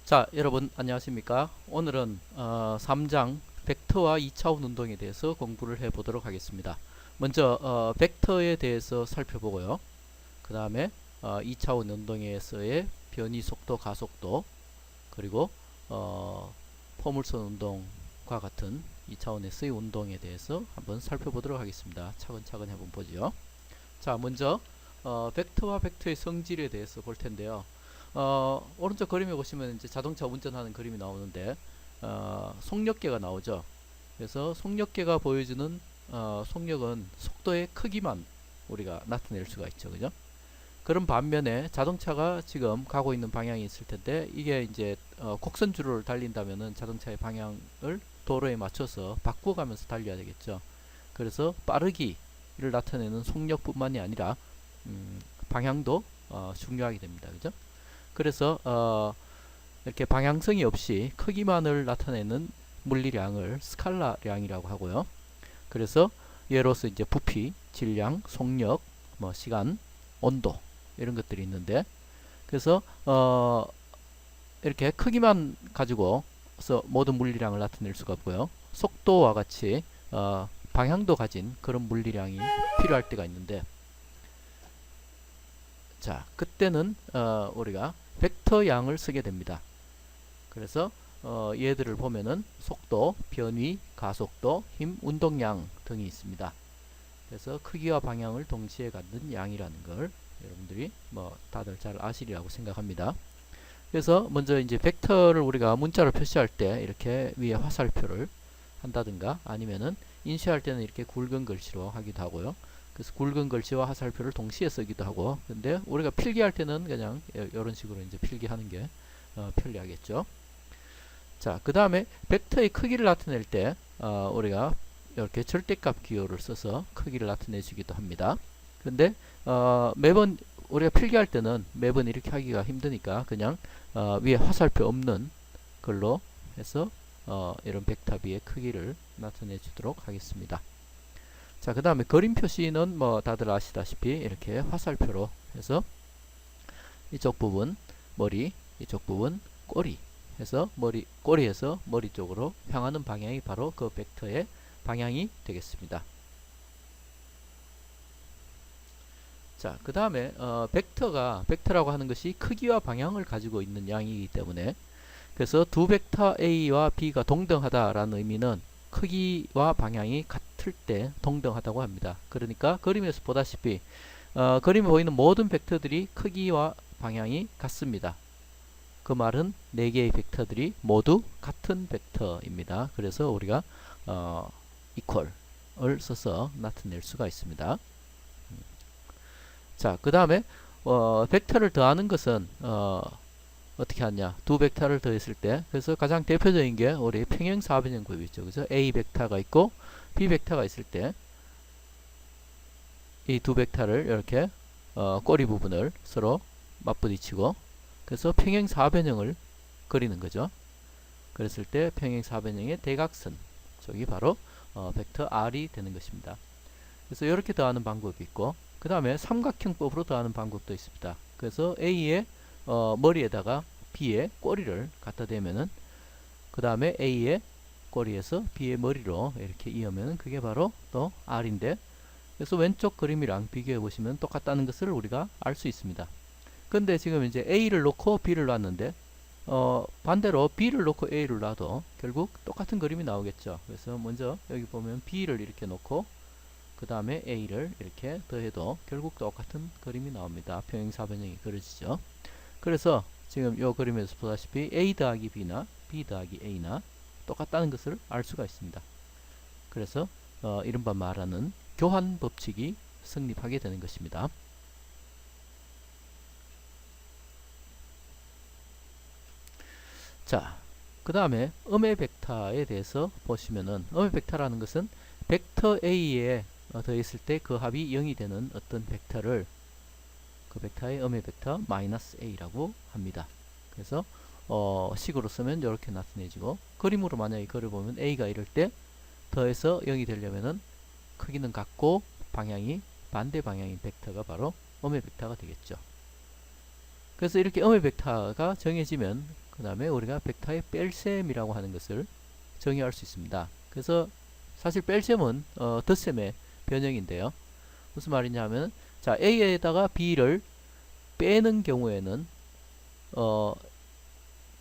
자, 여러분 안녕하십니까? 오늘은 3장 벡터와 2차원 운동에 대해서 공부를 해 보도록 하겠습니다. 먼저 벡터에 대해서 살펴보고요. 그 다음에 2차원 운동에서의 변이 속도, 가속도, 그리고 포물선 운동과 같은 2차원에서의 운동에 대해서 한번 살펴보도록 하겠습니다. 차근차근 한번 보죠. 자, 먼저 벡터와 벡터의 성질에 대해서 볼 텐데요. 오른쪽 그림에 보시면 이제 자동차 운전하는 그림이 나오는데 속력계가 나오죠. 그래서 속력계가 보여주는 속력은 속도의 크기만 우리가 나타낼 수가 있죠, 그죠? 그런 반면에 자동차가 지금 가고 있는 방향이 있을 텐데 이게 이제 곡선주로를 달린다면은 자동차의 방향을 도로에 맞춰서 바꿔가면서 달려야 되겠죠. 그래서 빠르기를 나타내는 속력뿐만이 아니라 방향도 중요하게 됩니다, 그죠? 그래서 이렇게 방향성이 없이 크기만을 나타내는 물리량을 스칼라량이라고 하고요. 그래서 예로서 이제 부피, 질량, 속력, 뭐 시간, 온도 이런 것들이 있는데, 그래서 이렇게 크기만 가지고서 모든 물리량을 나타낼 수가 없고요. 속도와 같이 방향도 가진 그런 물리량이 필요할 때가 있는데, 자, 그때는 우리가 벡터 양을 쓰게 됩니다. 그래서 얘들을 보면은 속도, 변위, 가속도, 힘, 운동량 등이 있습니다. 그래서 크기와 방향을 동시에 갖는 양이라는 걸 여러분들이 뭐 다들 잘 아시리라고 생각합니다. 그래서 먼저 이제 벡터를 우리가 문자로 표시할 때 이렇게 위에 화살표를 한다든가 아니면은 인쇄할 때는 이렇게 굵은 글씨로 하기도 하고요. 그래서 굵은 글씨와 화살표를 동시에 쓰기도 하고, 근데 우리가 필기할 때는 그냥 이런 식으로 이제 필기하는 게 편리하겠죠. 자, 그 다음에 벡터의 크기를 나타낼 때 우리가 이렇게 절대값 기호를 써서 크기를 나타내 주기도 합니다. 근데 매번 우리가 필기할 때는 매번 이렇게 하기가 힘드니까 그냥 위에 화살표 없는 걸로 해서 이런 벡터비의 크기를 나타내 주도록 하겠습니다. 자, 그 다음에 그림 표시는 뭐 다들 아시다시피 이렇게 화살표로 해서 이쪽 부분 머리, 이쪽 부분 꼬리 해서 꼬리에서 머리 쪽으로 향하는 방향이 바로 그 벡터의 방향이 되겠습니다. 자, 그 다음에 벡터라고 하는 것이 크기와 방향을 가지고 있는 양이기 때문에, 그래서 두 벡터 A와 B가 동등하다라는 의미는 크기와 방향이 같을 때 동등하다고 합니다. 그러니까 그림에서 보다시피 그림에 보이는 모든 벡터들이 크기와 방향이 같습니다. 그 말은 4개의 벡터들이 모두 같은 벡터입니다. 그래서 우리가 equal을 써서 나타낼 수가 있습니다. 자, 그 다음에 벡터를 더하는 것은 어떻게 하냐? 두 벡터를 더했을 때, 그래서 가장 대표적인 게 우리 평행사변형법이 있죠. 그죠? A 벡터가 있고 B 벡터가 있을 때 이 두 벡터를 이렇게 꼬리 부분을 서로 맞부딪히고, 그래서 평행사변형을 그리는 거죠. 그랬을 때 평행사변형의 대각선 쪽이 바로 벡터 R이 되는 것입니다. 그래서 이렇게 더하는 방법이 있고, 그 다음에 삼각형법으로 더하는 방법도 있습니다. 그래서 A의 머리에다가 B의 꼬리를 갖다 대면은, 그 다음에 A의 꼬리에서 B의 머리로 이렇게 이으면은 그게 바로 또 R인데, 그래서 왼쪽 그림이랑 비교해 보시면 똑같다는 것을 우리가 알 수 있습니다. 근데 지금 이제 A를 놓고 B를 놨는데 반대로 B를 놓고 A를 놔도 결국 똑같은 그림이 나오겠죠. 그래서 먼저 여기 보면 B를 이렇게 놓고 그 다음에 A를 이렇게 더해도 결국 똑같은 그림이 나옵니다. 평행사변형이 그려지죠. 그래서 지금 이 그림에서 보다시피 A 더하기 B나 B 더하기 A나 똑같다는 것을 알 수가 있습니다. 그래서 이른바 말하는 교환 법칙이 성립하게 되는 것입니다. 자, 그 다음에 음의 벡터에 대해서 보시면은, 음의 벡터라는 것은 벡터 A에 더했을 때 그 합이 0이 되는 어떤 벡터를 그 벡터의 음의 벡터 마이너스 A라고 합니다. 그래서 식으로 쓰면 이렇게 나타내지고, 그림으로 만약에 그려보면 A가 이럴 때 더해서 0이 되려면은 크기는 같고 방향이 반대 방향인 벡터가 바로 음의 벡터가 되겠죠. 그래서 이렇게 음의 벡터가 정해지면 그 다음에 우리가 벡터의 뺄셈이라고 하는 것을 정의할 수 있습니다. 그래서 사실 뺄셈은 덧셈의 변형인데요. 무슨 말이냐 하면, 자, A에다가 B를 빼는 경우에는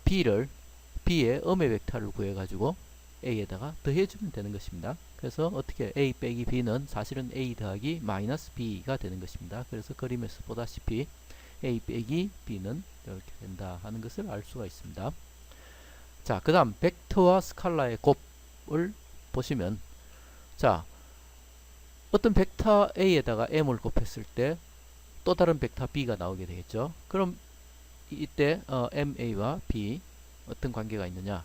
B의 음의 벡터를 구해가지고 A에다가 더해주면 되는 것입니다. 그래서 어떻게 A 빼기 B는 사실은 A 더하기 마이너스 B가 되는 것입니다. 그래서 그림에서 보다시피 A 빼기 B는 이렇게 된다 하는 것을 알 수가 있습니다. 자, 그 다음 벡터와 스칼라의 곱을 보시면, 자, 어떤 벡터 A에다가 M을 곱했을 때 또 다른 벡터 B가 나오게 되겠죠. 그럼 이때 MA와 B 어떤 관계가 있느냐.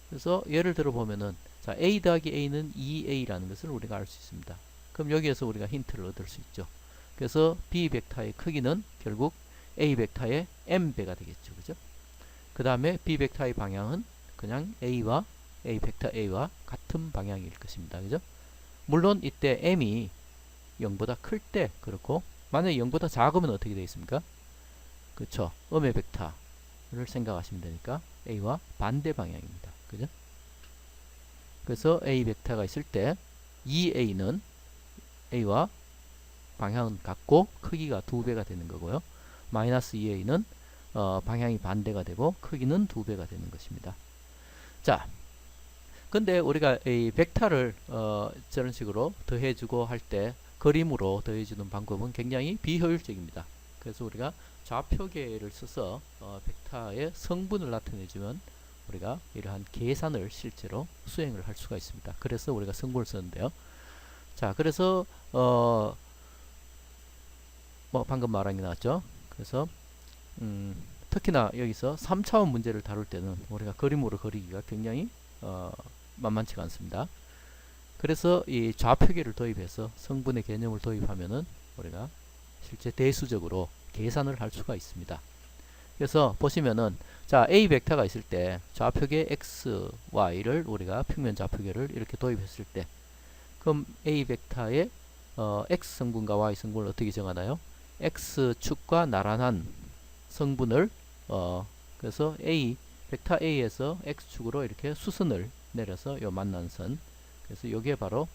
그래서 예를 들어 보면은, 자, A 더하기 A는 2A라는 것을 우리가 알 수 있습니다. 그럼 여기에서 우리가 힌트를 얻을 수 있죠. 그래서 B 벡터의 크기는 결국 A 벡터의 M배가 되겠죠. 그죠? 그 다음에 B 벡터의 방향은 그냥 A 벡터 A와 같은 방향일 것입니다. 그죠? 물론 이때 M이 0보다 클 때 그렇고, 만약에 0보다 작으면 어떻게 되겠습니까? 그렇죠. 음의 벡터를 생각하시면 되니까 A와 반대 방향입니다. 그죠? 그래서 A 벡터가 있을 때 2A는 A와 방향은 같고 크기가 2배가 되는 거고요. 마이너스 2A는 방향이 반대가 되고 크기는 2배가 되는 것입니다. 자, 근데 우리가 이 벡터를 저런 식으로 더해주고 할 때 그림으로 더해주는 방법은 굉장히 비효율적입니다. 그래서 우리가 좌표계를 써서 벡터의 성분을 나타내주면 우리가 이러한 계산을 실제로 수행을 할 수가 있습니다. 그래서 우리가 성분을 쓰는데요. 자, 그래서 뭐 방금 말한 게 나왔죠. 그래서 특히나 여기서 3차원 문제를 다룰 때는 우리가 그림으로 그리기가 굉장히 만만치가 않습니다. 그래서 이 좌표계를 도입해서 성분의 개념을 도입하면은 우리가 실제 대수적으로 계산을 할 수가 있습니다. 그래서 보시면은, 자, A 벡터가 있을 때 좌표계 x, y를 우리가 평면 좌표계를 이렇게 도입했을 때, 그럼 A 벡터의 x 성분과 y 성분을 어떻게 정하나요? x축과 나란한 성분을 그래서 벡터 A에서 x축으로 이렇게 수선을 내려서 요 만난 선, 그래서 요게 바로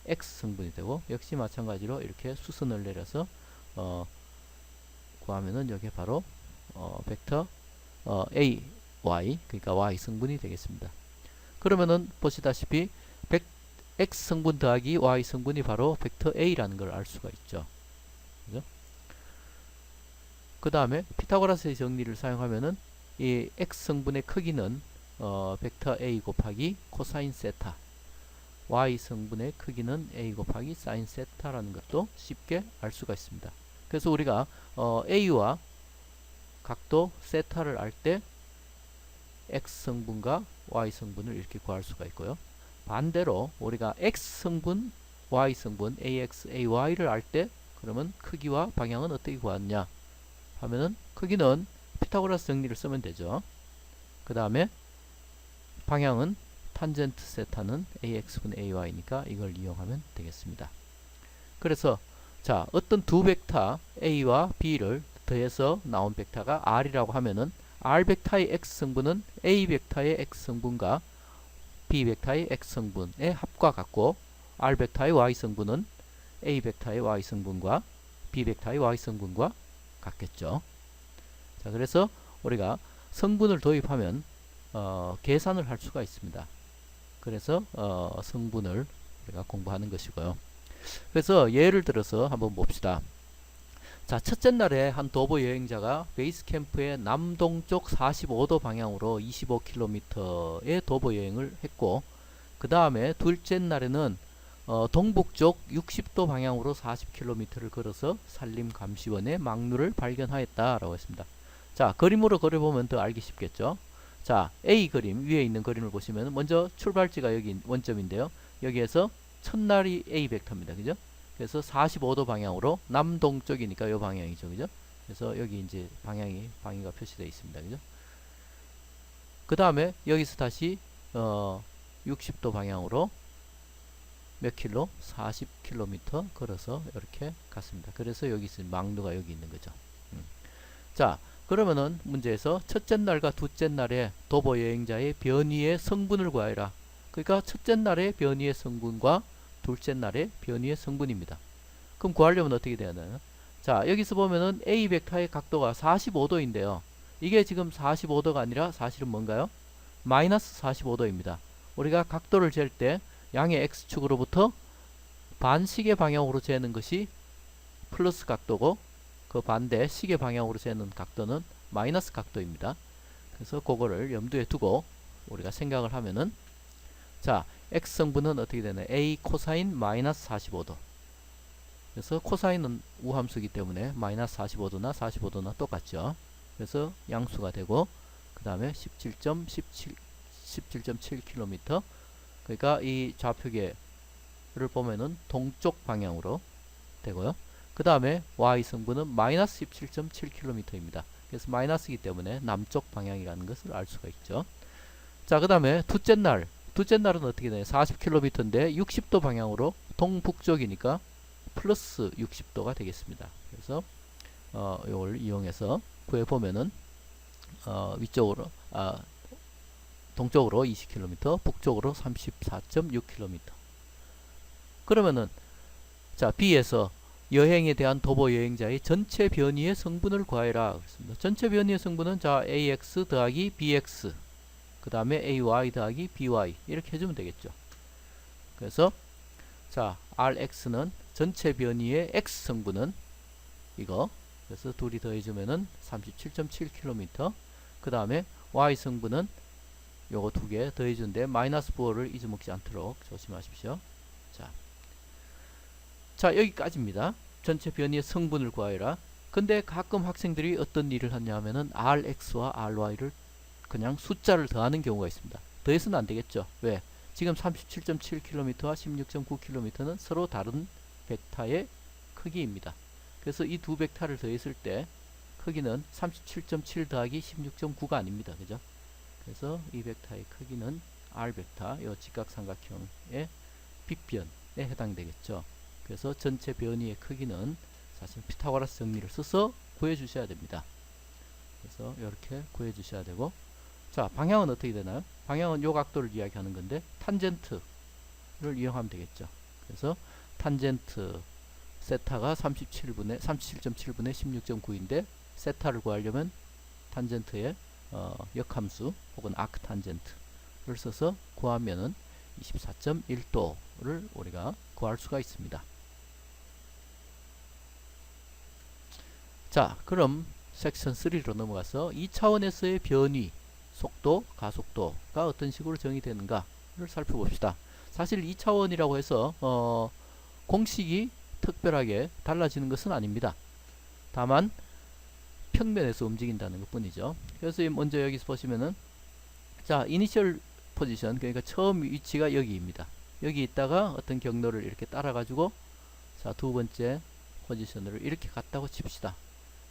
x 성분이 되고, 역시 마찬가지로 이렇게 수선을 내려서 구하면은 요게 바로 벡터 A, Y, 그러니까 Y 성분이 되겠습니다. 그러면은 보시다시피 X 성분 더하기 Y 성분이 바로 벡터 A라는 걸 알 수가 있죠. 그죠? 그 다음에 피타고라스의 정리를 사용하면은 이 X 성분의 크기는 벡터 A 곱하기 코사인 세타, Y 성분의 크기는 A 곱하기 사인 세타라는 것도 쉽게 알 수가 있습니다. 그래서 우리가 A와 각도 세타를 알 때 X 성분과 Y 성분을 이렇게 구할 수가 있고요. 반대로 우리가 X 성분, Y 성분, AX, AY를 알 때 그러면 크기와 방향은 어떻게 구하느냐 하면은, 크기는 피타고라스 정리를 쓰면 되죠. 그 다음에 방향은 탄젠트 세타는 AX분의 AY니까 이걸 이용하면 되겠습니다. 그래서 자, 어떤 두 벡터 A와 B를 더해서 나온 벡터가 R이라고 하면은, R 벡터의 X 성분은 A 벡터의 X 성분과 B 벡터의 X 성분의 합과 같고, R 벡터의 Y 성분은 A 벡터의 Y 성분과 B 벡터의 Y 성분과 같겠죠. 자, 그래서 우리가 성분을 도입하면 계산을 할 수가 있습니다. 그래서 성분을 우리가 공부하는 것이고요. 그래서 예를 들어서 한번 봅시다. 자, 첫째 날에 한 도보 여행자가 베이스 캠프의 남동쪽 45도 방향으로 25km의 도보 여행을 했고, 그 다음에 둘째 날에는 동북쪽 60도 방향으로 40km를 걸어서 산림감시원의 망루를 발견하였다라고 했습니다. 자, 그림으로 그려보면 더 알기 쉽겠죠. 자, A 그림, 위에 있는 그림을 보시면 먼저 출발지가 여기 원점인데요. 여기에서 첫날이 A 벡터입니다. 그죠? 그래서 45도 방향으로 남동쪽이니까 요 방향이죠. 그죠? 그래서 여기 이제 방위가 표시되어 있습니다. 그죠? 그 다음에 여기서 다시 60도 방향으로 몇 킬로? 40km 걸어서 이렇게 갔습니다. 그래서 여기 있는 망루가 여기 있는 거죠. 자, 그러면은 문제에서 첫째 날과 둘째 날의 도보 여행자의 변이의 성분을 구하여라. 그러니까 첫째 날의 변이의 성분과 둘째 날의 변이의 성분입니다. 그럼 구하려면 어떻게 돼야 되나요? 자, 여기서 보면은 A 벡터의 각도가 45도인데요. 이게 지금 45도가 아니라 사실은 뭔가요? 마이너스 45도입니다. 우리가 각도를 잴 때 양의 X축으로부터 반시계 방향으로 재는 것이 플러스 각도고, 그 반대 시계 방향으로 재는 각도는 마이너스 각도입니다. 그래서 그거를 염두에 두고 우리가 생각을 하면은, 자, X성분은 어떻게 되나요? A 코사인 마이너스 45도. 그래서 코사인은 우함수이기 때문에 마이너스 45도나 45도나 똑같죠. 그래서 양수가 되고, 그 다음에 17.7km. 그러니까 이 좌표계를 보면은 동쪽 방향으로 되고요. 그 다음에 Y 성분은 마이너스 17.7km입니다. 그래서 마이너스이기 때문에 남쪽 방향이라는 것을 알 수가 있죠. 자, 그 다음에 둘째 날은 어떻게 되나요? 40km인데 60도 방향으로 동북쪽이니까 플러스 60도가 되겠습니다. 그래서 이걸 이용해서 구해보면은 위쪽으로 동쪽으로 20km, 북쪽으로 34.6km. 그러면은 자, B에서 여행에 대한 도보 여행자의 전체 변이의 성분을 구하여라. 그렇습니다. 전체 변이의 성분은 자, AX 더하기 BX, 그 다음에 AY 더하기 BY 이렇게 해주면 되겠죠. 그래서 자, RX는 전체 변이의 X 성분은 이거, 그래서 둘이 더해주면은 37.7km. 그 다음에 Y 성분은 요거 두 개 더해주는데 마이너스 4를 잊어먹지 않도록 조심하십시오. 자, 여기까지입니다. 전체 변이의 성분을 구하여라. 근데 가끔 학생들이 어떤 일을 하냐 하면은 RX와 RY를 그냥 숫자를 더하는 경우가 있습니다. 더해서는 안 되겠죠. 왜? 지금 37.7km와 16.9km는 서로 다른 벡터의 크기입니다. 그래서 이 두 벡터를 더했을 때 크기는 37.7 더하기 16.9가 아닙니다. 그죠? 그래서 이 벡터의 크기는 R 벡터, 이 직각삼각형의 빗변에 해당되겠죠. 그래서 전체 변이의 크기는 사실 피타고라스 정리를 써서 구해 주셔야 됩니다. 그래서 이렇게 구해 주셔야 되고, 자, 방향은 어떻게 되나요? 방향은 요 각도를 이야기하는 건데 탄젠트를 이용하면 되겠죠. 그래서 탄젠트 세타가 37.7분의 16.9인데 세타를 구하려면 탄젠트의 역함수 혹은 아크 탄젠트를 써서 구하면은 24.1도를 우리가 구할 수가 있습니다. 자, 그럼 섹션 3로 넘어가서 2차원에서의 변이, 속도, 가속도가 어떤 식으로 정의되는가를 살펴봅시다. 사실 2차원이라고 해서 공식이 특별하게 달라지는 것은 아닙니다. 다만 평면에서 움직인다는 것 뿐이죠. 그래서 먼저 여기서 보시면은, 자, 이니셜 포지션, 그러니까 처음 위치가 여기입니다. 여기 있다가 어떤 경로를 이렇게 따라 가지고, 자, 두 번째 포지션으로 이렇게 갔다고 칩시다.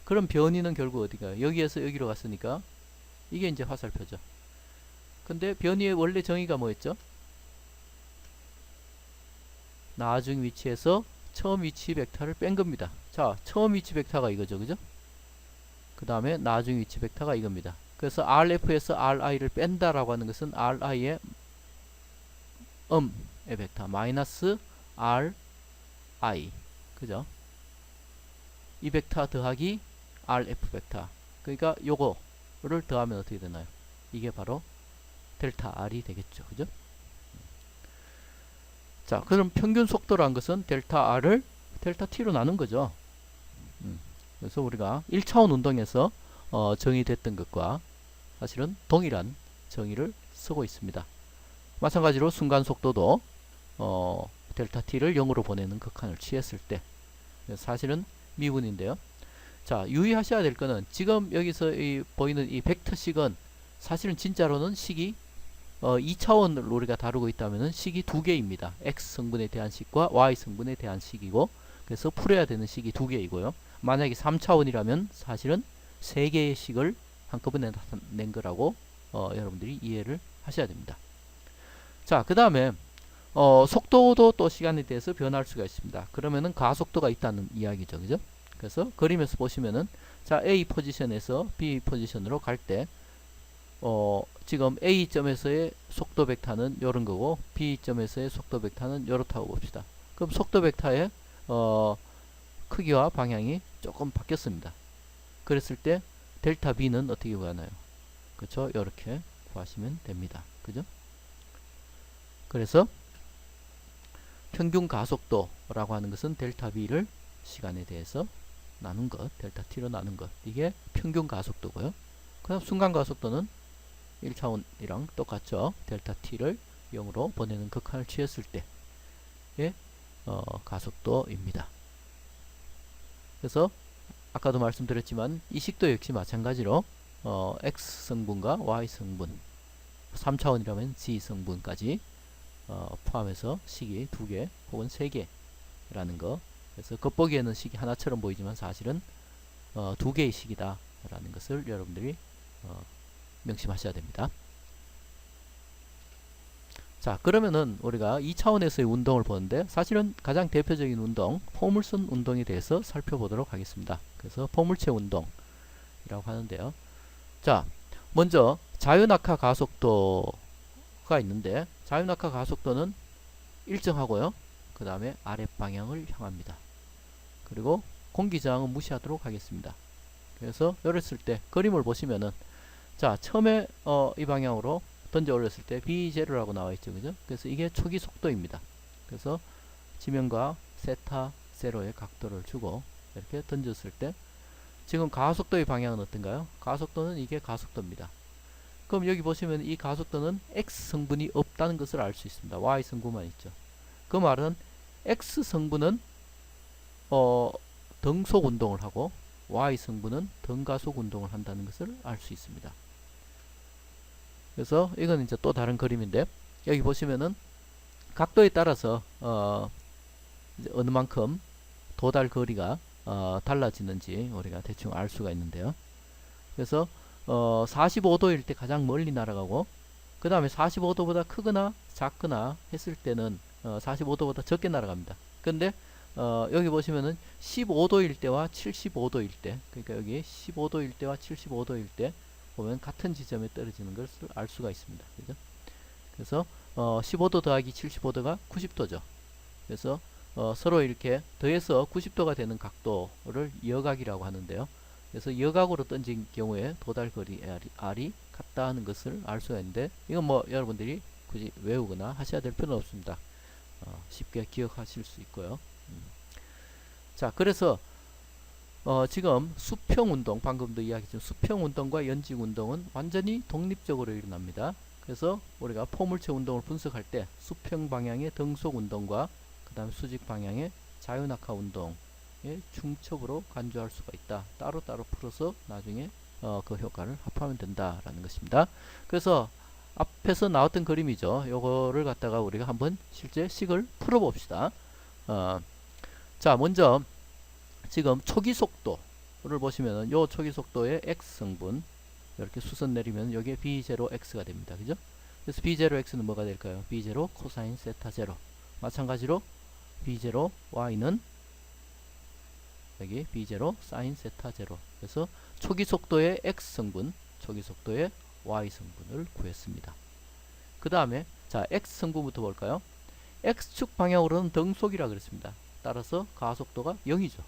그럼 변이는 결국 어디가요? 여기에서 여기로 갔으니까 이게 이제 화살표죠. 근데 변이의 원래 정의가 뭐였죠? 나중 위치에서 처음 위치 벡터를 뺀 겁니다. 자, 처음 위치 벡터가 이거죠. 그죠? 그 다음에 나중 위치 벡터가 이겁니다. 그래서 RF에서 RI를 뺀다라고 하는 것은 RI의 의 벡터 마이너스 RI, 그죠? 이 벡터 더하기 RF 벡터, 그러니까 요거를 더하면 어떻게 되나요? 이게 바로 델타 R이 되겠죠. 그죠? 자, 그럼 평균 속도란 것은 델타 R을 델타 T로 나눈 거죠. 그래서 우리가 1차원 운동에서 정의됐던 것과 사실은 동일한 정의를 쓰고 있습니다. 마찬가지로 순간 속도도 델타 T를 0으로 보내는 극한을 취했을 때 사실은 미분인데요. 자, 유의하셔야 될 거는 지금 여기서 보이는 이 벡터식은 사실은 진짜로는 식이 2차원으로 우리가 다루고 있다면 식이 두 개입니다. X 성분에 대한 식과 Y 성분에 대한 식이고, 그래서 풀어야 되는 식이 두 개이고요. 만약에 3차원이라면 사실은 세 개의 식을 한꺼번에 낸 거라고 여러분들이 이해를 하셔야 됩니다. 자, 그 다음에 속도도 또 시간에 대해서 변할 수가 있습니다. 그러면은 가속도가 있다는 이야기죠. 그죠? 그래서 그림에서 보시면은 자 A 포지션에서 B 포지션으로 갈 때 지금 A점에서의 속도 벡터는 요런 거고 B점에서의 속도 벡터는 요렇다고 봅시다. 그럼 속도 벡터의 크기와 방향이 조금 바뀌었습니다. 그랬을 때 델타 B는 어떻게 구하나요? 그렇죠? 요렇게 구하시면 됩니다. 그죠? 그래서 평균 가속도라고 하는 것은 델타 B를 시간에 대해서 나눈 것, 델타 T로 나눈 것. 이게 평균 가속도고요. 그다음 순간 가속도는 1차원이랑 똑같죠. 델타 T를 0으로 보내는 극한을 취했을 때의 가속도입니다. 그래서 아까도 말씀드렸지만 이 식도 역시 마찬가지로 X 성분과 Y 성분 3차원이라면 Z 성분까지 포함해서 식이 2개 혹은 3개라는 거. 그래서 겉보기에는 식이 하나처럼 보이지만 사실은 2개의 식이다 라는 것을 여러분들이 명심하셔야 됩니다. 자, 그러면은 우리가 2차원에서의 운동을 보는데 사실은 가장 대표적인 운동, 포물선 운동에 대해서 살펴보도록 하겠습니다. 그래서 포물체 운동이라고 하는데요. 자, 먼저 자유낙하 가속도가 있는데 자유낙하 가속도는 일정하고요. 그 다음에 아랫방향을 향합니다. 그리고 공기저항은 무시하도록 하겠습니다. 그래서 열었을 때 그림을 보시면은 자 처음에 이 방향으로 던져 올렸을 때 B0라고 나와 있죠. 그죠? 그래서 이게 초기 속도입니다. 그래서 지면과 세타 세로의 각도를 주고 이렇게 던졌을 때 지금 가속도의 방향은 어떤가요? 가속도는 이게 가속도입니다. 그럼 여기 보시면 이 가속도는 X 성분이 없다는 것을 알 수 있습니다. Y 성분만 있죠. 그 말은 X 성분은 등속 운동을 하고 Y 성분은 등가속 운동을 한다는 것을 알 수 있습니다. 그래서 이건 이제 또 다른 그림인데 여기 보시면은 각도에 따라서 이제 어느 만큼 도달 거리가 달라지는지 우리가 대충 알 수가 있는데요. 그래서 45도일 때 가장 멀리 날아가고 그 다음에 45도보다 크거나 작거나 했을 때는 45도보다 적게 날아갑니다. 근데 여기 보시면은 15도일 때와 75도일 때, 그러니까 여기 15도일 때와 75도일 때 보면 같은 지점에 떨어지는 것을 알 수가 있습니다. 그죠? 그래서 15도 더하기 75도가 90도죠. 그래서 서로 이렇게 더해서 90도가 되는 각도를 여각이라고 하는데요. 그래서 여각으로 던진 경우에 도달거리 R이 같다 하는 것을 알 수가 있는데 이건 뭐 여러분들이 굳이 외우거나 하셔야 될 필요는 없습니다. 쉽게 기억하실 수 있고요. 자, 그래서 지금 수평운동, 방금도 이야기했지만 수평운동과 연직운동은 완전히 독립적으로 일어납니다. 그래서 우리가 포물체 운동을 분석할 때 수평 방향의 등속운동과 그 다음에 수직 방향의 자유낙하 운동의 중첩으로 간주할 수가 있다. 따로따로 풀어서 나중에 그 효과를 합하면 된다라는 것입니다. 그래서 앞에서 나왔던 그림이죠. 요거를 갖다가 우리가 한번 실제 식을 풀어봅시다. 자, 먼저 지금 초기 속도를 보시면은 요 초기 속도의 X 성분 이렇게 수선 내리면 여기에 B0X가 됩니다. 그죠? 그래서 B0X는 뭐가 될까요? B0 코사인 세타 0. 마찬가지로 B0Y는 여기 B0 사인 세타 0. 그래서 초기 속도의 X 성분, 초기 속도의 Y 성분을 구했습니다. 그 다음에 자 X 성분부터 볼까요? X축 방향으로는 등속이라 그랬습니다. 따라서 가속도가 0이죠.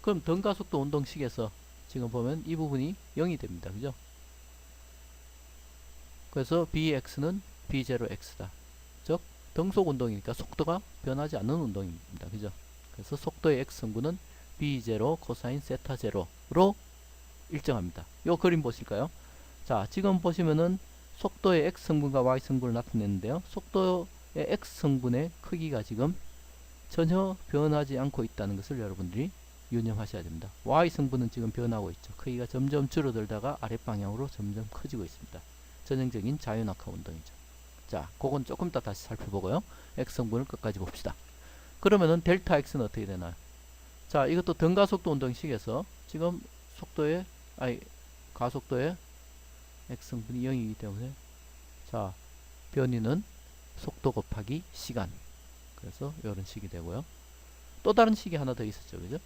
그럼 등가속도 운동식에서 지금 보면 이 부분이 0이 됩니다. 그죠? 그래서 Bx는 B0X다. 즉 등속 운동이니까 속도가 변하지 않는 운동입니다. 그죠? 그래서 속도의 X 성분은 B0 코사인 세타 0로 일정합니다. 요 그림 보실까요? 자, 지금 보시면은 속도의 X 성분과 Y 성분을 나타냈는데요. 속도의 X 성분의 크기가 지금 전혀 변하지 않고 있다는 것을 여러분들이 유념하셔야 됩니다. Y 성분은 지금 변하고 있죠. 크기가 점점 줄어들다가 아랫방향으로 점점 커지고 있습니다. 전형적인 자유낙하 운동이죠. 자, 그건 조금 이따 다시 살펴보고요. X 성분을 끝까지 봅시다. 그러면은 델타 X는 어떻게 되나요? 자, 이것도 등가속도 운동식에서 지금 속도의 가속도의 X 성분이 0이기 때문에 자, 변이는 속도 곱하기 시간. 그래서 이런 식이 되고요. 또 다른 식이 하나 더 있었죠. 그죠?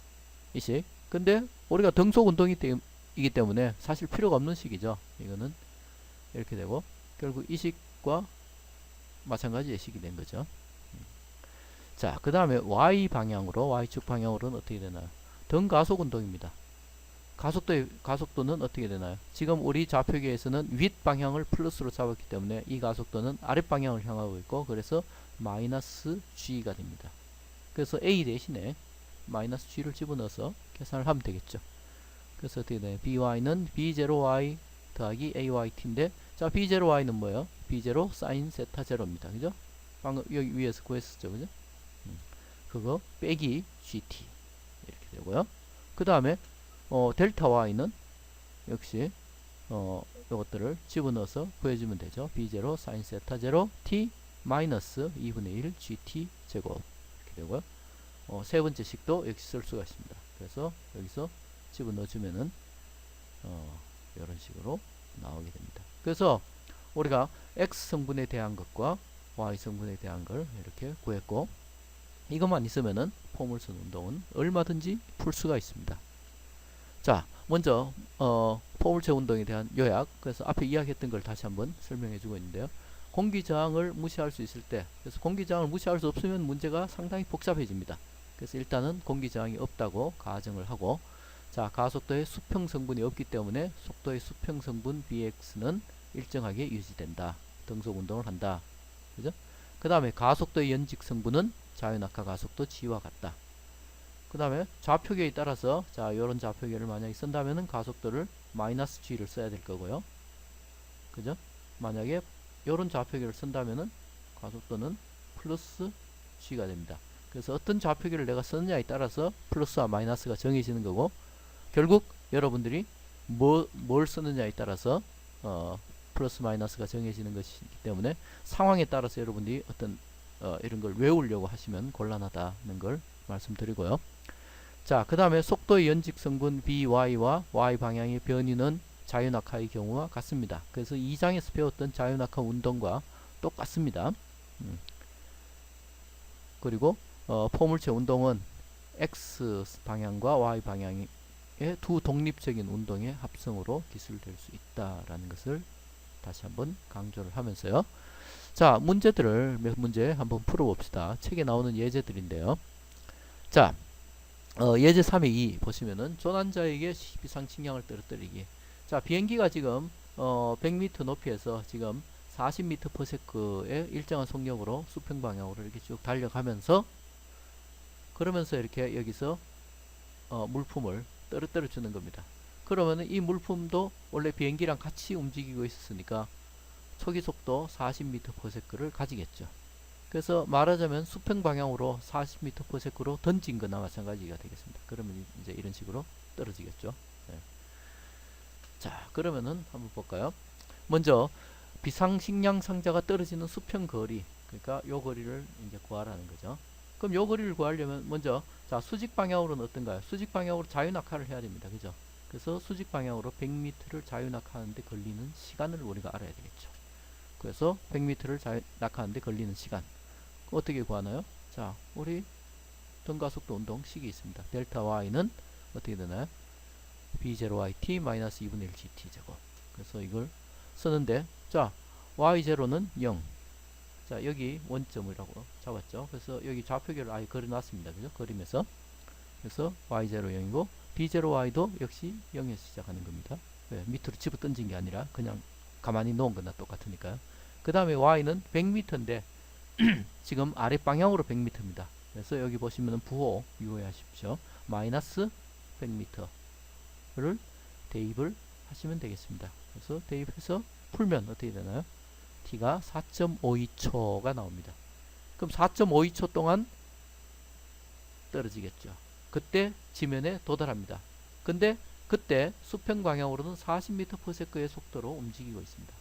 이 식. 근데 우리가 등속 운동이기 때문에 사실 필요가 없는 식이죠. 이거는 이렇게 되고 결국 이 식과 마찬가지의 식이 된 거죠. 자, 그 다음에 y 방향으로 y축 방향으로는 어떻게 되나요? 등가속 운동입니다. 가속도는 어떻게 되나요? 지금 우리 좌표계에서는 윗 방향을 플러스로 잡았기 때문에 이 가속도는 아랫 방향을 향하고 있고 그래서 마이너스 g가 됩니다. 그래서 a 대신에 마이너스 g를 집어넣어서 계산을 하면 되겠죠. 그래서 어떻게 돼요? by는 b0y 더하기 ayt인데 자 b0y는 뭐예요? b0 sin 세타 제로입니다. 그죠? 방금 여기 위에서 구했었죠. 그죠? 그거 빼기 gt 이렇게 되고요. 그 다음에 델타 y는 역시 이것들을 집어넣어서 구해주면 되죠. b0 sin 세타 제로 t 마이너스 2분의 1 gt 제곱 이렇게 되고요. 세 번째 식도 역시 쓸 수가 있습니다. 그래서 여기서 집어넣어주면은 이런 식으로 나오게 됩니다. 그래서 우리가 x 성분에 대한 것과 y 성분에 대한 걸 이렇게 구했고 이것만 있으면은 포물선 운동은 얼마든지 풀 수가 있습니다. 자, 먼저 포물체 운동에 대한 요약. 그래서 앞에 이야기했던 걸 다시 한번 설명해 주고 있는데요. 공기 저항을 무시할 수 있을 때, 그래서 공기 저항을 무시할 수 없으면 문제가 상당히 복잡해집니다. 그래서 일단은 공기 저항이 없다고 가정을 하고, 자, 가속도의 수평 성분이 없기 때문에 속도의 수평 성분 bx는 일정하게 유지된다. 등속 운동을 한다. 그죠? 그 다음에 가속도의 연직 성분은 자유낙하 가속도 g와 같다. 그 다음에 좌표계에 따라서 자 요런 좌표계를 만약에 쓴다면은 가속도를 마이너스 g를 써야 될 거고요. 그죠? 만약에 요런 좌표계를 쓴다면은 가속도는 플러스 g가 됩니다. 그래서 어떤 좌표계를 내가 쓰느냐에 따라서 플러스와 마이너스가 정해지는 거고 결국 여러분들이 뭘 쓰느냐에 따라서 플러스 마이너스가 정해지는 것이기 때문에 상황에 따라서 여러분들이 어떤 이런 걸 외우려고 하시면 곤란하다는 걸 말씀드리고요. 자, 그 다음에 속도의 연직 성분 by와 y 방향의 변이는 자유낙하의 경우와 같습니다. 그래서 2장에서 배웠던 자유낙하 운동과 똑같습니다. 그리고 포물체 운동은 x 방향과 y 방향의 두 독립적인 운동의 합성으로 기술될 수 있다라는 것을 다시 한번 강조를 하면서요. 자, 문제들을 몇 문제 한번 풀어봅시다. 책에 나오는 예제들인데요. 자, 예제 3의 2 보시면은 조난자에게 비상 측량을 떨어뜨리기. 자, 비행기가 지금 100m 높이에서 지금 40m/s의 일정한 속력으로 수평 방향으로 이렇게 쭉 달려가면서 그러면서 이렇게 여기서 물품을 떨어뜨려 주는 겁니다. 그러면은 이 물품도 원래 비행기랑 같이 움직이고 있었으니까 초기 속도 40m/s를 가지겠죠. 그래서 말하자면 수평 방향으로 40m/s로 던진 거나 마찬가지가 되겠습니다. 그러면 이제 이런 식으로 떨어지겠죠. 네. 자, 그러면은 한번 볼까요? 먼저 비상식량 상자가 떨어지는 수평 거리, 그러니까 요 거리를 이제 구하라는 거죠. 그럼 요 거리를 구하려면 먼저 자 수직 방향으로는 어떤가요? 수직 방향으로 자유낙하를 해야 됩니다. 그죠? 그래서 수직 방향으로 100m를 자유낙하하는데 걸리는 시간을 우리가 알아야 되겠죠. 그래서 100m를 자유낙하하는데 걸리는 시간 어떻게 구하나요? 자, 우리 등가속도 운동 식이 있습니다. 델타 y는 어떻게 되나요? b0yt 마이너스 2분의 1 gt 제곱. 그래서 이걸 쓰는데 자 y0는 0. 자, 여기 원점이라고 잡았죠. 그래서 여기 좌표계를 아예 그려놨습니다. 그죠? 그리면서 그래서 y0 0이고 b0y도 역시 0에서 시작하는 겁니다. 왜? 밑으로 집어 던진 게 아니라 그냥 가만히 놓은 거나 똑같으니까요. 그 다음에 y는 100m인데 지금 아랫방향으로 100m입니다. 그래서 여기 보시면은 부호 유의하십시오. 마이너스 100m를 대입을 하시면 되겠습니다. 그래서 대입해서 풀면 어떻게 되나요? t가 4.52초가 나옵니다. 그럼 4.52초 동안 떨어지겠죠. 그때 지면에 도달합니다. 근데 그때 수평 방향으로는 40m/s의 속도로 움직이고 있습니다.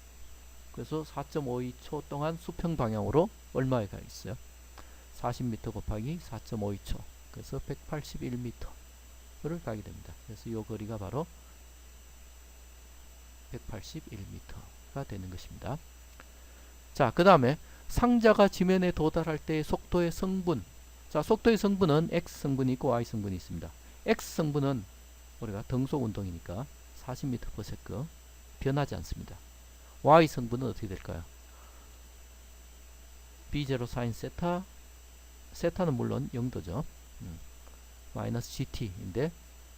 그래서 4.52초 동안 수평 방향으로 얼마에 가 있어요? 40m 곱하기 4.52초. 그래서 181m를 가게 됩니다. 그래서 이 거리가 바로 181m가 되는 것입니다. 자, 그 다음에 상자가 지면에 도달할 때의 속도의 성분. 자, 속도의 성분은 x 성분이 있고 y 성분이 있습니다. x 성분은 우리가 등속 운동이니까 40m/s 변하지 않습니다. y 성분은 어떻게 될까요? b0 사인 세타, 세타는 물론 0도죠. 마이너스 gt인데,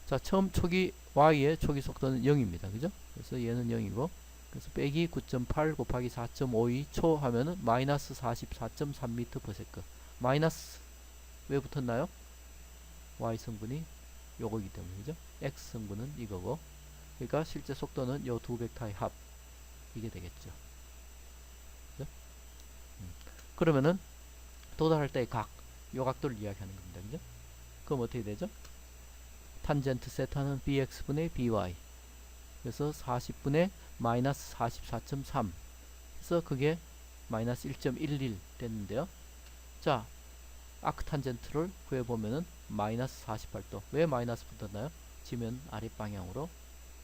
자, 처음 초기 y의 초기 속도는 0입니다. 그죠? 그래서 얘는 0이고, 그래서 빼기 9.8 곱하기 4.52 초 하면은 마이너스 44.3m/s. 마이너스 왜 붙었나요? y 성분이 요거기 때문에, 그죠? x 성분은 이거고, 그러니까 실제 속도는 요 두 벡터의 합, 이게 되겠죠. 그죠? 그러면은 도달할 때의 각, 요 각도를 이야기하는 겁니다. 그죠? 그럼 어떻게 되죠? 탄젠트 세타는 bx분의 by, 그래서 40분의 마이너스 44.3, 그래서 그게 마이너스 1.11 됐는데요. 자, 아크 탄젠트를 구해보면은 마이너스 48도. 왜 마이너스 붙었나요? 지면 아랫방향으로,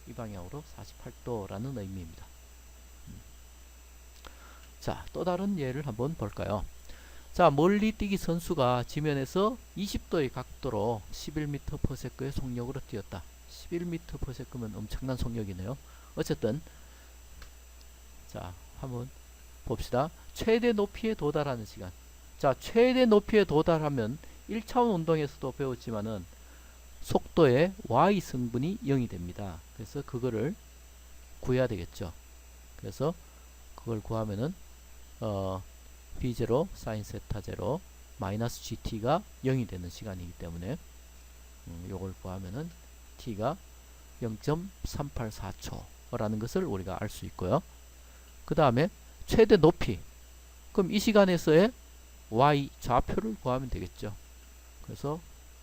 이 방향으로 48도라는 의미입니다. 자, 또 다른 예를 한번 볼까요? 자, 멀리 뛰기 선수가 지면에서 20도의 각도로 11m/s의 속력으로 뛰었다. 11m/s면 엄청난 속력이네요. 어쨌든, 자, 한번 봅시다. 최대 높이에 도달하는 시간. 자, 최대 높이에 도달하면 1차원 운동에서도 배웠지만은 속도의 y 성분이 0이 됩니다. 그래서 그거를 구해야 되겠죠. 그래서 그걸 구하면은 b0 사인 세타 0 마이너스 gt가 0이 되는 시간이기 때문에 요걸 구하면은 t가 0.384초라는 것을 우리가 알 수 있고요. 그 다음에 최대 높이, 그럼 이 시간에서의 y 좌표를 구하면 되겠죠. 그래서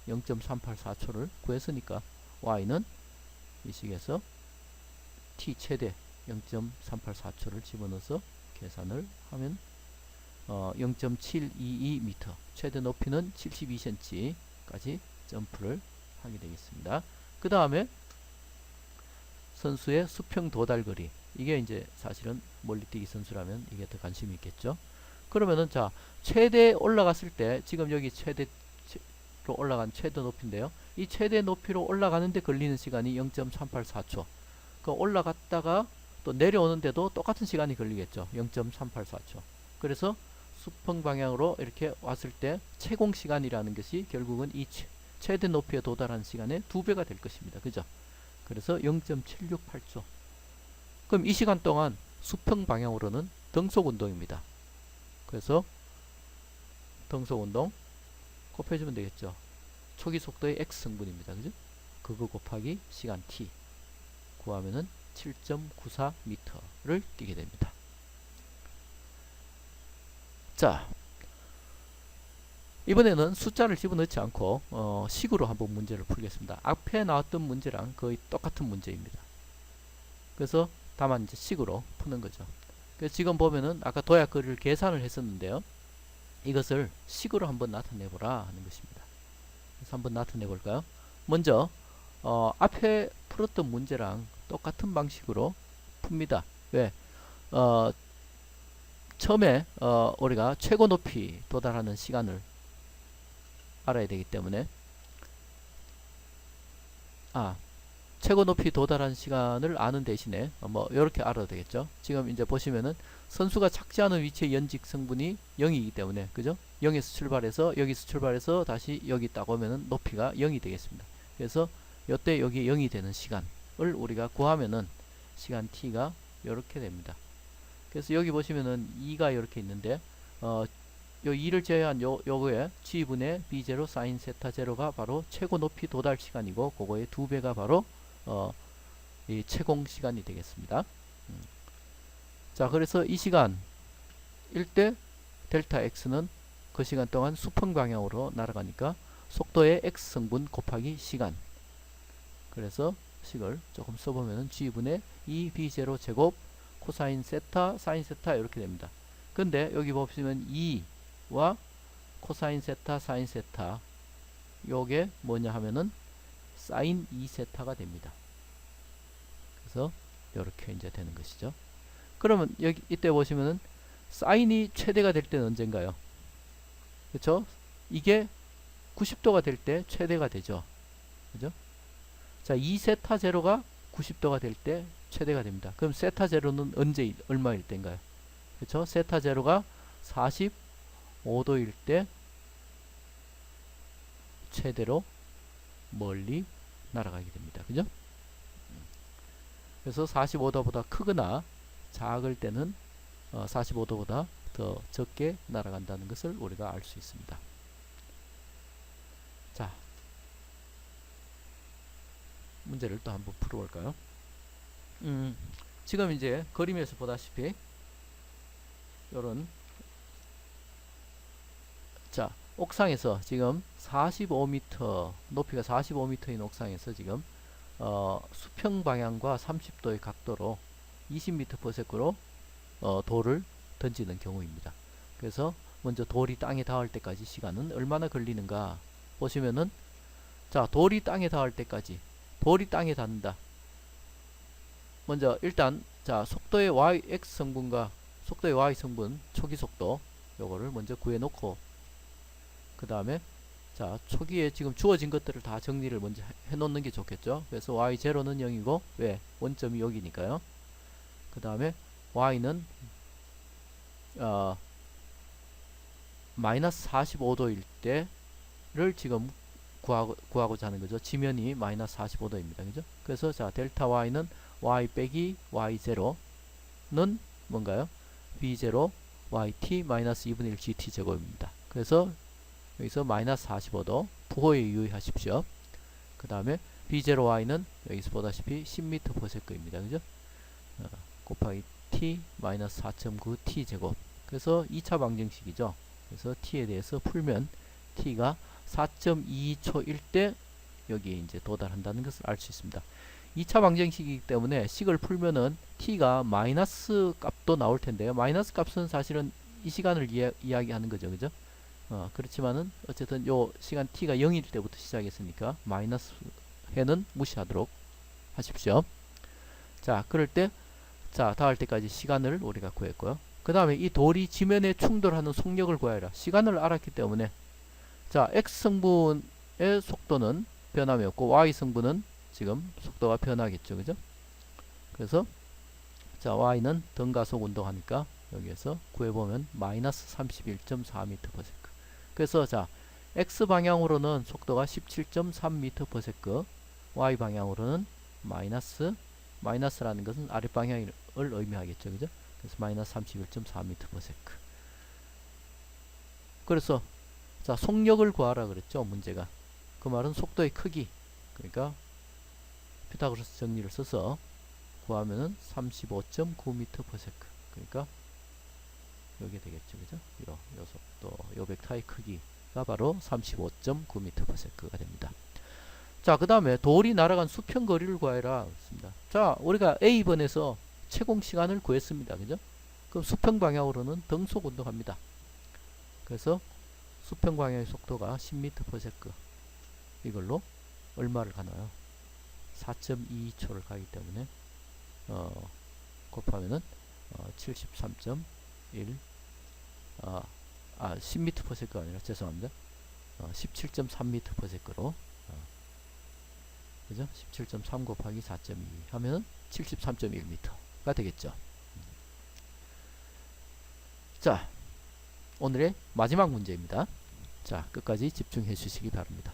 0.384초를 구했으니까 y는 이 식에서 t 최대 0.384초를 집어넣어서 계산을 하면 0.722m, 최대 높이는 72cm까지 점프를 하게 되겠습니다. 그 다음에 선수의 수평 도달거리, 이게 이제 사실은 멀리뛰기 선수라면 이게 더 관심이 있겠죠. 그러면은 자, 최대 올라갔을 때, 지금 여기 최대로 올라간 최대 높이인데요. 이 최대 높이로 올라가는데 걸리는 시간이 0.384초. 그 올라갔다가 또 내려오는데도 똑같은 시간이 걸리겠죠. 0.384초. 그래서 수평 방향으로 이렇게 왔을 때 채공 시간이라는 것이 결국은 이 최대 높이에 도달하는 시간의 2배가 될 것입니다. 그죠? 그래서 0.768초. 그럼 이 시간 동안 수평 방향으로는 등속 운동입니다. 그래서 등속 운동 곱해주면 되겠죠. 초기 속도의 x 성분입니다. 그죠? 그거 곱하기 시간 t 구하면은 7.94m를 뛰게 됩니다. 자, 이번에는 숫자를 집어넣지 않고 식으로 한번 문제를 풀겠습니다. 앞에 나왔던 문제랑 거의 똑같은 문제입니다. 그래서 다만 이제 식으로 푸는 거죠. 그래서 지금 보면은 아까 도약거리를 계산을 했었는데요. 이것을 식으로 한번 나타내 보라 하는 것입니다. 그래서 한번 나타내 볼까요? 먼저 앞에 풀었던 문제랑 똑같은 방식으로 풉니다. 왜? 처음에 우리가 최고 높이 도달하는 시간을 알아야 되기 때문에 최고 높이 도달하는 시간을 아는 대신에 뭐 이렇게 알아도 되겠죠. 지금 이제 보시면은 선수가 착지하는 위치의 연직 성분이 0이기 때문에, 그죠? 0에서 출발해서 여기서 출발해서 다시 여기 딱 오면은 높이가 0이 되겠습니다. 그래서 요때 여기 0이 되는 시간을 우리가 구하면은 시간 t가 이렇게 됩니다. 그래서 여기 보시면은 2가 이렇게 있는데 요 2를 제외한 요거에 g분의 b0 사인 세타 0가 바로 최고 높이 도달 시간이고, 그거의 2배가 바로 이 채공 시간이 되겠습니다. 자, 그래서 이 시간 일 때 델타 x는 그 시간 동안 수평 방향으로 날아가니까 속도의 x 성분 곱하기 시간, 그래서 식을 조금 써보면은 g분의 2b0 제곱 코사인 세타 사인 세타 이렇게 됩니다. 근데 여기 보시면 2와 코사인 세타 사인 세타, 요게 뭐냐 하면은 사인 2세타가 됩니다. 그래서 이렇게 이제 되는 것이죠. 그러면 여기 이때 보시면은 사인이 최대가 될 때는 언젠가요? 그렇죠? 이게 90도가 될 때 최대가 되죠. 그죠? 자, 이 세타 제로가 90도가 될 때 최대가 됩니다. 그럼 세타 제로는 언제 얼마일 때인가요? 그렇죠? 세타 제로가 45도일 때 최대로 멀리 날아가게 됩니다. 그죠? 그래서 45도보다 크거나 작을 때는 45도보다 더 적게 날아간다는 것을 우리가 알 수 있습니다. 자, 문제를 또 한번 풀어볼까요? 지금 이제 그림에서 보다시피 요런, 자, 옥상에서 지금 45m, 높이가 45m인 옥상에서 지금 수평 방향과 30도의 각도로 20m/s로 돌을 던지는 경우입니다. 그래서 먼저 돌이 땅에 닿을 때까지 시간은 얼마나 걸리는가 보시면은, 자, 돌이 땅에 닿을 때까지, 돌이 땅에 닿는다. 먼저 일단 자, 속도의 x 성분과 속도의 y 성분, 초기 속도 요거를 먼저 구해 놓고, 그 다음에 자, 초기에 지금 주어진 것들을 다 정리를 먼저 해 놓는 게 좋겠죠. 그래서 y0는 0이고, 왜? 원점이 여기니까요. 그 다음에 y는 마이너스 45도일 때를 지금 구하고자 하는 거죠. 지면이 마이너스 45도입니다. 그죠? 그래서 자, 델타 y는 y 빼기 y0는 뭔가요? b0 yt 마이너스 2분의 1 gt 제곱입니다. 그래서 여기서 마이너스 45도 부호에 유의하십시오. 그 다음에 b0y는 여기서 보다시피 10m/s입니다. 그죠? 곱하기 t 마이너스 4.9 t 제곱. 그래서 2차 방정식이죠. 그래서 t에 대해서 풀면 t가 4.22초일 때 여기에 이제 도달한다는 것을 알 수 있습니다. 2차 방정식이기 때문에 식을 풀면은 t가 마이너스 값도 나올 텐데요. 마이너스 값은 사실은 이 시간을 이야기하는 거죠. 그죠? 그렇지만은 어쨌든 요 시간 t가 0일 때부터 시작했으니까 마이너스 해는 무시하도록 하십시오. 자, 그럴 때 자, 닿을 때까지 시간을 우리가 구했고요. 그 다음에 이 돌이 지면에 충돌하는 속력을 구하라. 시간을 알았기 때문에, 자, x성분의 속도는 변함이 없고 y성분은 지금 속도가 변하겠죠. 그죠? 그래서 자, y는 등가속 운동하니까 여기에서 구해보면 마이너스 31.4m/s. 그래서 자, x방향으로는 속도가 17.3m/s, y방향으로는 마이너스라는 것은 아랫방향을 의미하겠죠. 그죠? 그래서 마이너스 31.4m/s. 그래서 자, 속력을 구하라 그랬죠. 문제가. 그 말은 속도의 크기, 그러니까 피타고라스 정리를 써서 구하면은 35.9m/s. 그러니까 여기 되겠죠. 그죠? 요 속도, 요 벡터의 크기가 바로 35.9m/s가 됩니다. 자, 그 다음에 돌이 날아간 수평 거리를 구하라 그랬습니다. 자, 우리가 A번에서 채공 시간을 구했습니다. 그죠? 그럼 수평 방향으로는 등속 운동합니다. 그래서 수평 방향의 속도가 10m/s. 이걸로 얼마를 가나요? 4.22초를 가기 때문에 곱하면은 73.1 10m/s가 아니라 죄송합니다. 17.3m/s로 그죠? 17.3 곱하기 4.2 하면 73.1m가 되겠죠. 자, 오늘의 마지막 문제입니다. 자, 끝까지 집중해 주시기 바랍니다.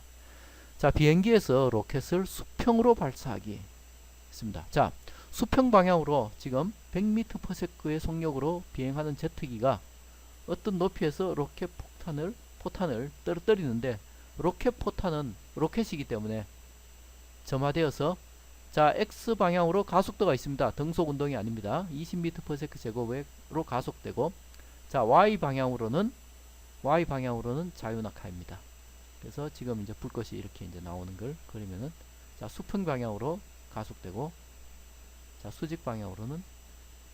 자, 비행기에서 로켓을 수평으로 발사하기 있습니다. 자, 수평 방향으로 지금 100m/s의 속력으로 비행하는 제트기가 어떤 높이에서 로켓 포탄을 떨어뜨리는데, 로켓 포탄은 로켓이기 때문에 점화되어서 자, X방향으로 가속도가 있습니다. 등속 운동이 아닙니다. 20m/s 제곱으로 가속되고, 자, Y방향으로는 자유낙하입니다. 그래서 지금 이제 불꽃이 이렇게 이제 나오는 걸 그리면은, 자, 수평 방향으로 가속되고, 자, 수직 방향으로는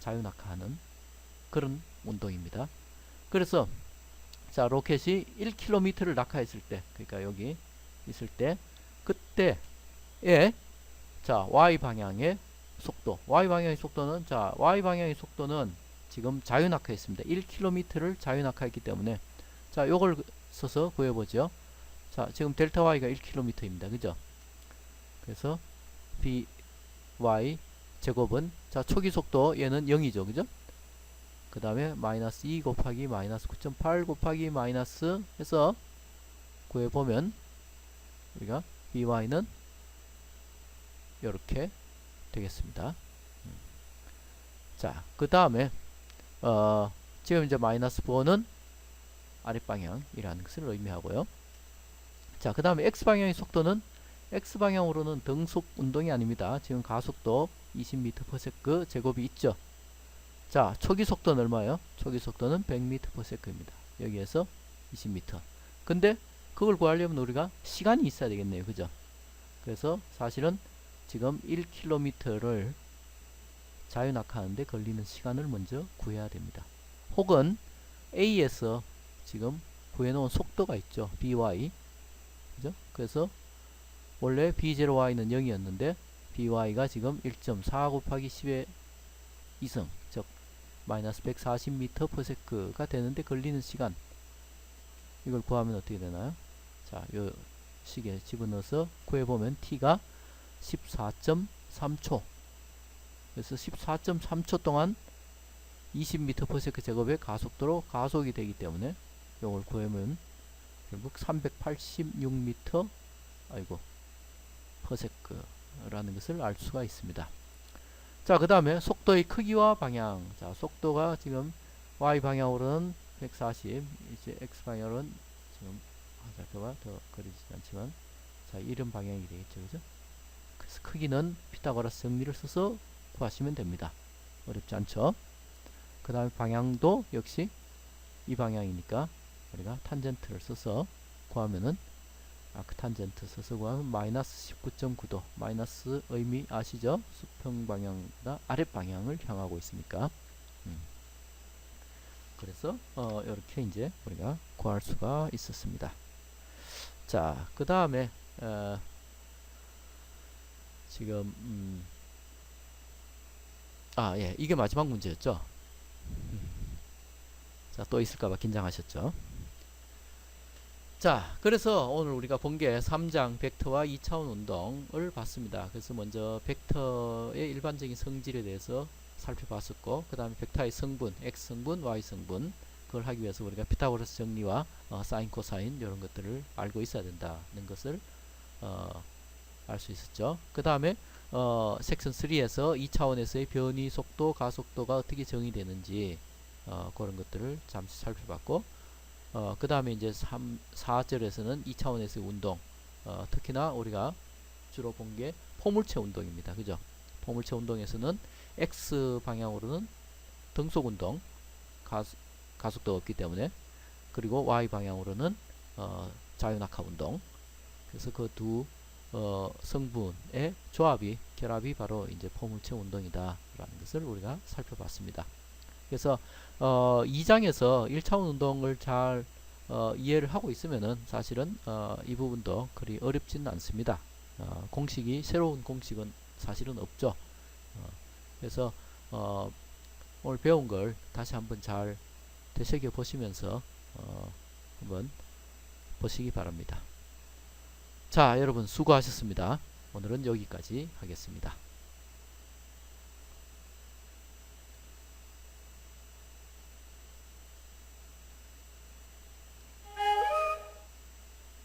자유낙하하는 그런 운동입니다. 그래서 자, 로켓이 1km를 낙하했을 때, 그러니까 여기 있을 때, 그때에 자, Y방향의 속도는 자, Y방향의 속도는 지금 자유낙하했습니다. 1km를 자유낙하했기 때문에, 자, 요걸 써서 구해보죠. 자, 지금 델타 Y가 1km입니다. 그죠? 그래서 by 제곱은 자 초기 속도 얘는 0이죠. 그죠? 그 다음에 마이너스 2 곱하기 마이너스 9.8 곱하기 마이너스 해서 구해보면 우리가 by는 이렇게 되겠습니다. 자, 그 다음에 지금 이제 마이너스 4는 아랫방향이라는 것을 의미하고요. 자, 그 다음에 x방향의 속도는 x방향으로는 등속 운동이 아닙니다. 지금 가속도 20m/s 제곱이 있죠. 자, 초기 속도는 얼마예요? 초기 속도는 100m/s입니다. 여기에서 20m. 근데 그걸 구하려면 우리가 시간이 있어야 되겠네요. 그죠? 그래서 사실은 지금 1km를 자유낙하하는데 걸리는 시간을 먼저 구해야 됩니다. 혹은 A에서 지금 구해놓은 속도가 있죠. by. 그죠? 그래서 원래 b0y는 0이었는데 by가 지금 1.4 곱하기 10의 2승 즉 마이너스 140m/s가 되는데 걸리는 시간 이걸 구하면 어떻게 되나요? 자, 요 식에 집어넣어서 구해보면 t가 14.3초 그래서 14.3초 동안 20m/s 제곱의 가속도로 가속이 되기 때문에 이걸 구하면 결국 386m 아이고 퍼세크라는 것을 알 수가 있습니다. 자, 그 다음에 속도의 크기와 방향. 자, 속도가 지금 y 방향으로는 140, 이제 x 방향으로는 지금 살펴봐 더 그리지 않지만 자, 이런 방향이 되겠죠, 그죠? 그래서 크기는 피타고라스 정리를 써서 구하시면 됩니다. 어렵지 않죠? 그 다음에 방향도 역시 이 방향이니까 우리가 탄젠트를 써서 구하면은 아크탄젠트 써서 구하면 마이너스 19.9도 마이너스 의미 아시죠? 수평 방향보다 아랫 방향을 향하고 있으니까 그래서 이렇게 이제 우리가 구할 수가 있었습니다. 자, 그 다음에 지금 예, 이게 마지막 문제였죠. 자, 또 있을까봐 긴장하셨죠. 자, 그래서 오늘 우리가 본 게 3장 벡터와 2차원 운동을 봤습니다. 그래서 먼저 벡터의 일반적인 성질에 대해서 살펴봤었고 그 다음에 벡터의 성분, x성분, y성분 그걸 하기 위해서 우리가 피타고라스 정리와 사인, 코사인 이런 것들을 알고 있어야 된다는 것을 알 수 있었죠. 그 다음에 섹션 3에서 2차원에서의 변이 속도, 가속도가 어떻게 정의되는지 그런 것들을 잠시 살펴봤고 그 다음에 이제 4절에서는 2차원에서의 운동 특히나 우리가 주로 본 게 포물체 운동입니다. 그죠? 포물체 운동에서는 X 방향으로는 등속 운동 가속도가 없기 때문에 그리고 Y 방향으로는 자유낙하 운동 그래서 그 두 성분의 조합이 결합이 바로 이제 포물체 운동이다 라는 것을 우리가 살펴봤습니다. 그래서 2장에서 1차원 운동을 잘 이해를 하고 있으면은 사실은 이 부분도 그리 어렵지는 않습니다. 공식이 새로운 공식은 사실은 없죠. 그래서 오늘 배운 걸 다시 한번 잘 되새겨 보시면서 한번 보시기 바랍니다. 자, 여러분 수고하셨습니다. 오늘은 여기까지 하겠습니다.